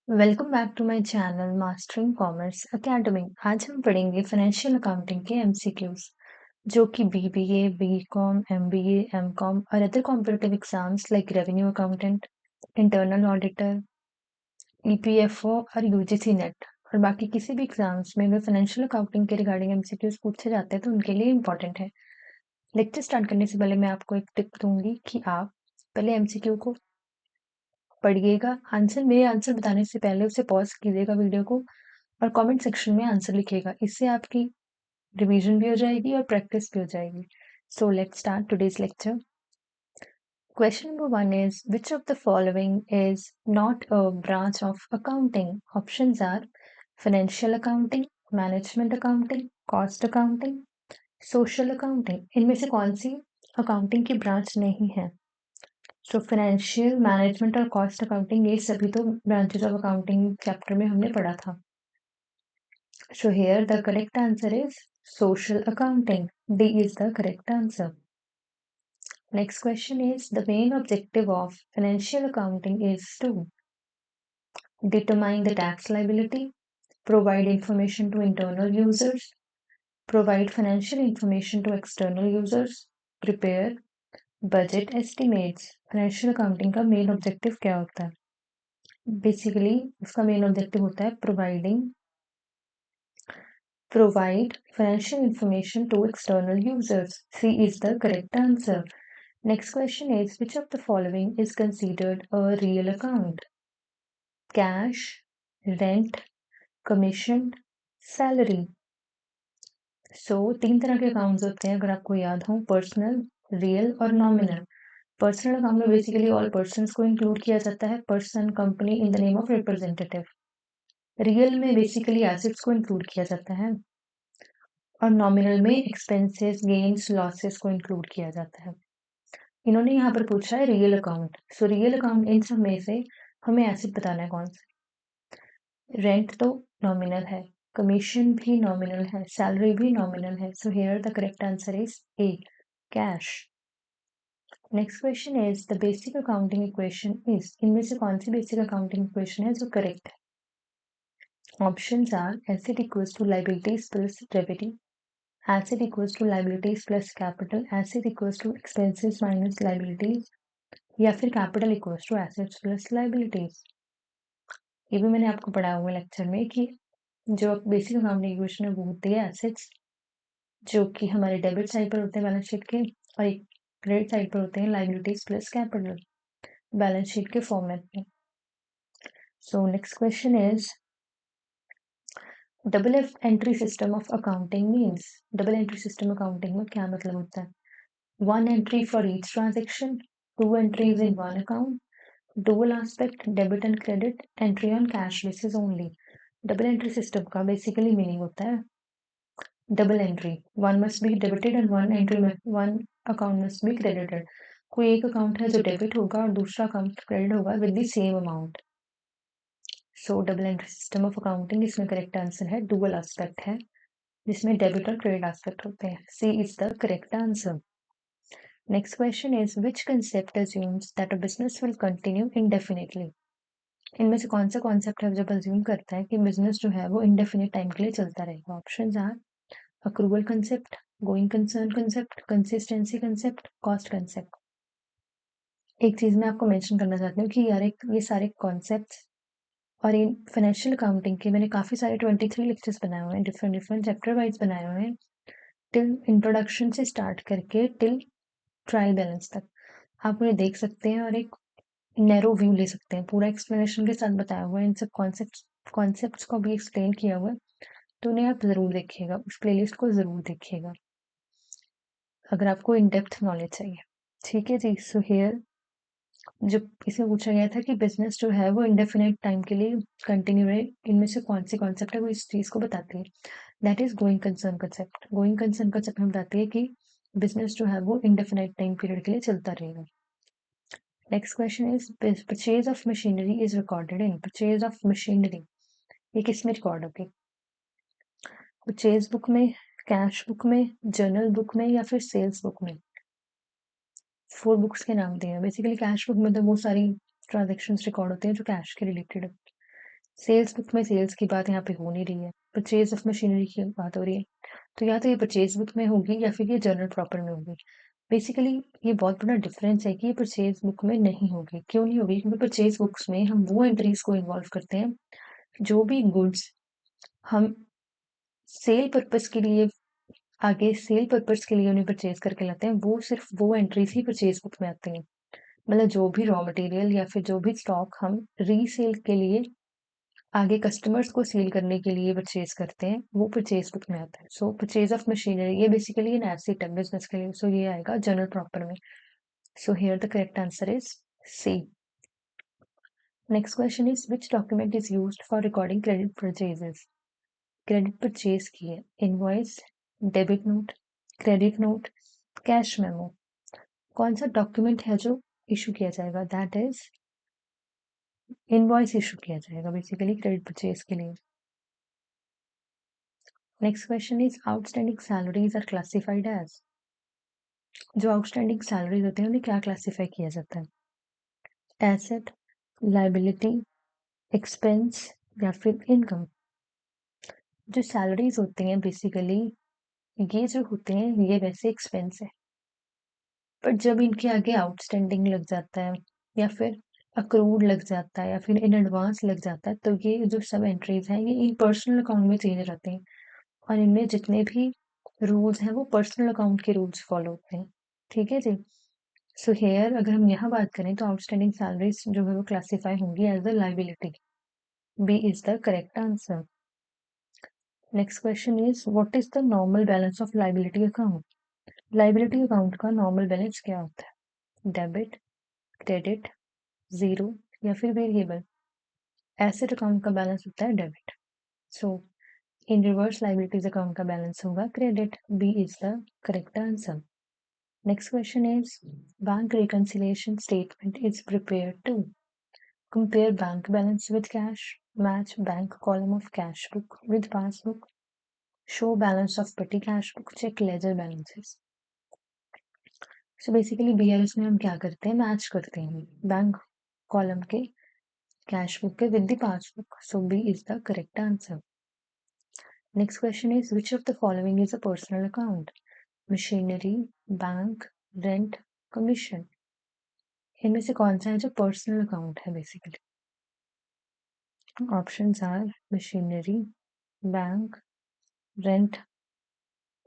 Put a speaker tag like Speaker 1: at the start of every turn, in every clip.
Speaker 1: Welcome back to my channel mastering commerce academy. आज हम पढ़ेंगे फाइनेंशियल अकाउंटिंग के एमसीक्यूज जो कि बीबीए, बीकॉम, एमबीए, एमकॉम और other competitive exams like revenue accountant, internal auditor, EPFO और यूजीसी नेट और बाकी किसी भी एग्जाम्स में अगर फाइनेंशियल अकाउंटिंग के रिगार्डिंग एमसीक्यूज पूछे जाते हैं तो उनके लिए इंपॉर्टेंट है। लेक्चर स्टार्ट करने से पहले मैं आपको एक टिप दूंगी कि आप पहले एमसीक्यू को पढ़िएगा। मेरे आंसर बताने से पहले उसे पॉज कीजिएगा वीडियो को और कमेंट सेक्शन में आंसर लिखिएगा। इससे आपकी रिवीजन भी हो जाएगी और प्रैक्टिस भी हो जाएगी। So let's start today's lecture. Question number 1 is, which of the following is not a branch of accounting? Options are financial accounting, management accounting, cost accounting, social accounting. इनमें से कौन सी अकाउंटिंग की ब्रांच नहीं है? So financial, management और cost accounting ये सभी तो ब्रांचेस ऑफ अकाउंटिंग चैप्टर में हमने पढ़ा था। So here the correct answer is social accounting. D is the correct answer. Next question is, the main objective of financial accounting is to determine the tax liability, provide information to internal users, provide financial information to external users, prepare budget estimates. Financial accounting का main objective क्या होता है? Basically उसका main objective होता है provide financial information to external users. C is the correct answer. Next question is, which of the following is considered a real account? Cash, rent, commission, salary. So तीन तरह के accounts होते हैं अगर आपको याद हो, पर्सनल, रियल और नॉमिनल। पर्सनल अकाउंट में बेसिकली ऑल पर्सन्स को इंक्लूड किया जाता है, person, company in the name of representative. Real में बेसिकली एसेट्स को इंक्लूड किया जाता है और नॉमिनल में एक्सपेंसेस, गेन्स, लॉसेस को इंक्लूड किया जाता है। इन्होंने यहाँ पर पूछा है real account. So real account in सब में से हमें एसेट बताना है कौन सा। रेंट तो नॉमिनल है, कमीशन भी नॉमिनल है, सैलरी भी नॉमिनल है। सो here the correct answer is a, cash. Next question is, the basic accounting equation is. इनमें से कौन सी बेसिक अकाउंटिंग इक्वेशन है जो करेक्ट है? Options are asset equals to liabilities plus debit, asset equals to liabilities plus capital, asset equals to expenses minus liabilities, या फिर capital equals to assets plus liabilities। ये भी मैंने आपको पढ़ाया हुआ लेक्चर में कि जो बेसिक अकाउंटिंग इक्वेशन है वो होती है एसेट्स जो कि हमारे डेबिट साइड पर होते हैं बैलेंस शीट के, और एक क्रेडिट साइड पर होते हैं liabilities plus capital balance sheet के फॉर्मेट में। So next question is, double entry system of accounting means. Double entry system accounting में क्या मतलब होता है? One entry for each transaction, two entries in one account, dual aspect, debit and credit, entry on cash basis only. Double entry system का basically meaning होता है double entry, one must be debited and one account must be credited. कोई एक account है जो debit होगा और दूसरा अकाउंट क्रेडिट होगा with the same amount. So double entry system of accounting, इसमें करेक्ट आंसर है डुअल एस्पेक्ट है जिसमें डेबिट और क्रेडिट एस्पेक्ट होते हैं। C is the correct answer. Next question is, which concept assumes that a business will continue indefinitely? इनमें से कौन सा कॉन्सेप्ट है जब अज्यूम करता है कि बिजनेस जो है वो इंडेफिनिट टाइम के लिए चलता रहेगा? Options are accrual concept, going concern concept, consistency concept, cost concept. एक चीज मैं आपको मेंशन करना चाहती हूँ कि ये सारे कॉन्सेप्ट्स और इन फाइनेंशियल अकाउंटिंग के मैंने काफी सारे 23 लेक्चर्स बनाए हुए हैं, डिफरेंट डिफरेंट चैप्टर वाइज बनाए हुए हैं, टिल इंट्रोडक्शन से स्टार्ट करके टिल ट्रायल बैलेंस तक। आप उन्हें देख सकते हैं और एक नैरो व्यू ले सकते हैं। पूरा एक्सप्लेनेशन के साथ बताया हुआ है, इन सब कॉन्सेप्ट्स को भी एक्सप्लेन किया हुआ है, तो उन्हें आप जरूर देखिएगा, उस प्लेलिस्ट को जरूर देखिएगा अगर आपको इन डेप्थ नॉलेज चाहिए। ठीक है जी। सो हियर जो इसमें पूछा गया था कि बिजनेस जो है वो इंडेफिनिट टाइम के लिए कंटिन्यू रहे, इनमें से कौन सी कॉन्सेप्ट है वो इस चीज को बताती है। That is going concern concept. Going concern concept हमें बताती है कि बिजनेस जो है वो इंडेफिनिट टाइम पीरियड के लिए चलता रहेगा। Next question is, purchase of machinery is recorded in। purchase of machinery ये किस में रिकॉर्ड होगी? परचेज बुक में, कैश बुक में, जर्नल बुक में या फिर सेल्स बुक में? 4 बुक्स के नाम दिए हैं। बेसिकली कैश बुक में तो वो सारी ट्रांजेक्शन्स रिकॉर्ड होते हैं जो कैश के रिलेटेड है। सेल्स बुक में सेल्स की बात यहाँ पे हो नहीं रही है, परचेज ऑफ मशीनरी की बात हो रही है, तो या तो ये परचेज बुक में होगी या फिर ये जर्नल प्रॉपर में होगी। बेसिकली ये बहुत बड़ा डिफरेंस है कि ये परचेज बुक में नहीं होगी। क्यों नहीं होगी? क्योंकि परचेज बुक्स में हम वो एंट्रीज को इन्वॉल्व करते हैं जो भी गुड्स हम सेल पर्पस के लिए आगे सेल पर्पस के लिए उन्हें परचेज करके लाते हैं, वो सिर्फ वो एंट्रीज ही परचेज बुक में आती हैं। मतलब जो भी रॉ मटेरियल या फिर जो भी स्टॉक हम रीसेल के लिए आगे कस्टमर्स को सेल करने के लिए परचेज करते हैं, वो परचेज बुक में आता है। सो परचेज ऑफ मशीनरी ये बेसिकली एन एसेट है बिजनेस के लिए, सो ये आएगा जर्नल प्रॉपर में। So here the correct answer is C. Next question is which document is used for recording credit purchases? Credit purchase की है, invoice, debit note, credit note, cash memo. कौन सा document है जो issue किया जाएगा? That is invoice issue किया जाएगा बेसिकली क्रेडिट परचेज के लिए। Next question is outstanding salaries are classified as? जो आउटस्टैंडिंग सैलरीज होते हैं उन्हें क्या क्लासिफाई किया जाता है? एसेट, लाइबिलिटी, एक्सपेंस या फिर इनकम? जो सैलरीज होती हैं बेसिकली ये जो होते हैं ये वैसे एक्सपेंस है, पर जब इनके आगे आउटस्टैंडिंग लग जाता है या फिर अक्रूड लग जाता है या फिर इन एडवांस लग जाता है तो ये जो सब एंट्रीज हैं ये इन पर्सनल अकाउंट में चेंज हो जाते हैं और इनमें जितने भी रूल्स हैं वो पर्सनल अकाउंट के रूल्स फॉलो होते हैं। ठीक है जी। सो हेयर अगर हम यहाँ बात करें तो आउटस्टैंडिंग सैलरीज जो है वो क्लासिफाई होंगी as a liability. B is the correct answer. Next question is what is the normal balance of liability account? Liability account का नॉर्मल बैलेंस क्या होता है? डेबिट, क्रेडिट, जीरो या फिर वेरिएबल? एसेट अकाउंट का बैलेंस होता है debit, so in reverse liabilities account का बैलेंस होगा credit. B is the correct answer. Next question is bank reconciliation statement is prepared to compare bank balance with cash, match bank column of cash book with passbook, show balance of petty cash book, check ledger balances. So basically BRS में हम क्या करते हैं? Match करते हैं bank column के cash book के with the passbook. So B is the correct answer. Next question is which of the following is a personal account? Machinery, bank, rent, commission? इनमें से कौन सा है जो पर्सनल अकाउंट है basically? Options are machinery, bank, rent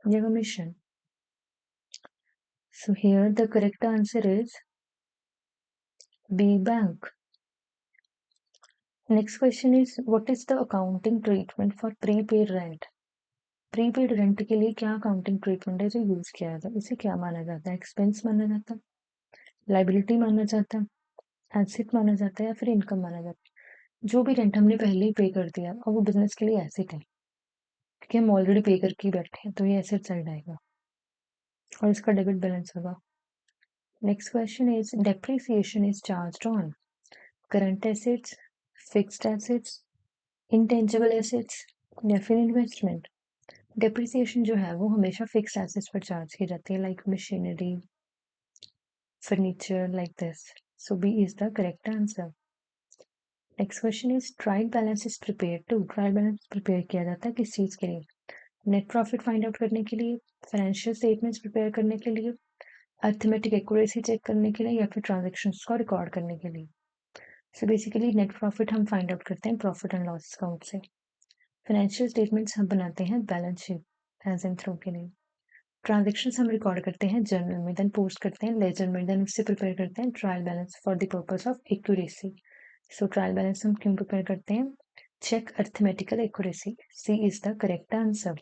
Speaker 1: या commission. So here the correct answer is B, bank. Next question is what is the accounting treatment for prepaid rent? Prepaid rent के लिए क्या अकाउंटिंग ट्रीटमेंट है जो use किया जाता है? इसे क्या माना जाता है? एक्सपेंस माना जाता है, लाइबिलिटी माना जाता है, एसेट माना जाता है या फिर इनकम माना जाता है? जो भी रेंट हमने पहले ही पे कर दिया और वो बिजनेस के लिए एसेट है क्योंकि हम ऑलरेडी पे करके ही बैठे हैं, तो ये एसेट साइड आएगा और इसका डेबिट बैलेंस होगा। Next question is depreciation is charged on current assets, fixed assets, intangible assets या फिर इन्वेस्टमेंट? डेप्रिसिएशन जो है वो हमेशा फिक्स्ड एसेट्स पर चार्ज की जाती है, like machinery, furniture, like this. So B is the correct answer. Next question is trial balance is prepare to? Trial balance prepare किया जाता है किस चीज के लिए? नेट प्रॉफिट फाइंड आउट करने के लिए, फाइनेंशियल स्टेटमेंट्स प्रिपेयर करने के लिए, अर्थमेटिक एक्यूरेसी चेक करने के लिए या फिर ट्रांजेक्शन्स को रिकॉर्ड करने के लिए? सो बेसिकली नेट प्रॉफिट हम फाइंड आउट करते हैं प्रॉफिट एंड लॉस अकाउंट से। फाइनेंशियल स्टेटमेंट्स हम बनाते हैं balance sheet as and through के लिए। ट्रांजेक्शन्स हम रिकॉर्ड करते हैं जर्नल में, देन पोस्ट करते हैं लेजर में, देन उससे प्रिपेयर करते हैं trial balance for the purpose of accuracy. So trial balance हम क्यों प्रिपेयर करते हैं? Check arithmetical accuracy. C is the correct answer.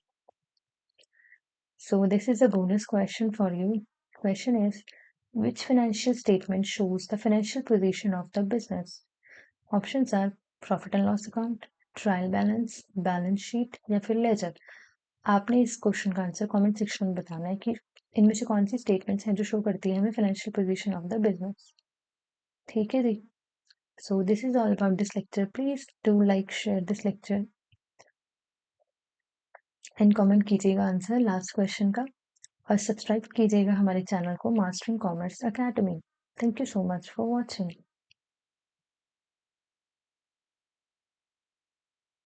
Speaker 1: So this is a bonus question for you. Question is which financial statement shows the financial position of the business? Options are profit and loss account, trial balance, balance sheet या फिर laser. आपने इस question का answer comment section में बताना है कि इनमें से कौन सी स्टेटमेंट्स हैं जो शो करती है हमें financial position of the business. ठीक है जी। So this is all about this lecture. Please do like share this lecture and comment कीजिएगा आंसर लास्ट क्वेश्चन का और सब्सक्राइब कीजिएगा हमारे चैनल को mastering commerce academy. Thank you so much for watching.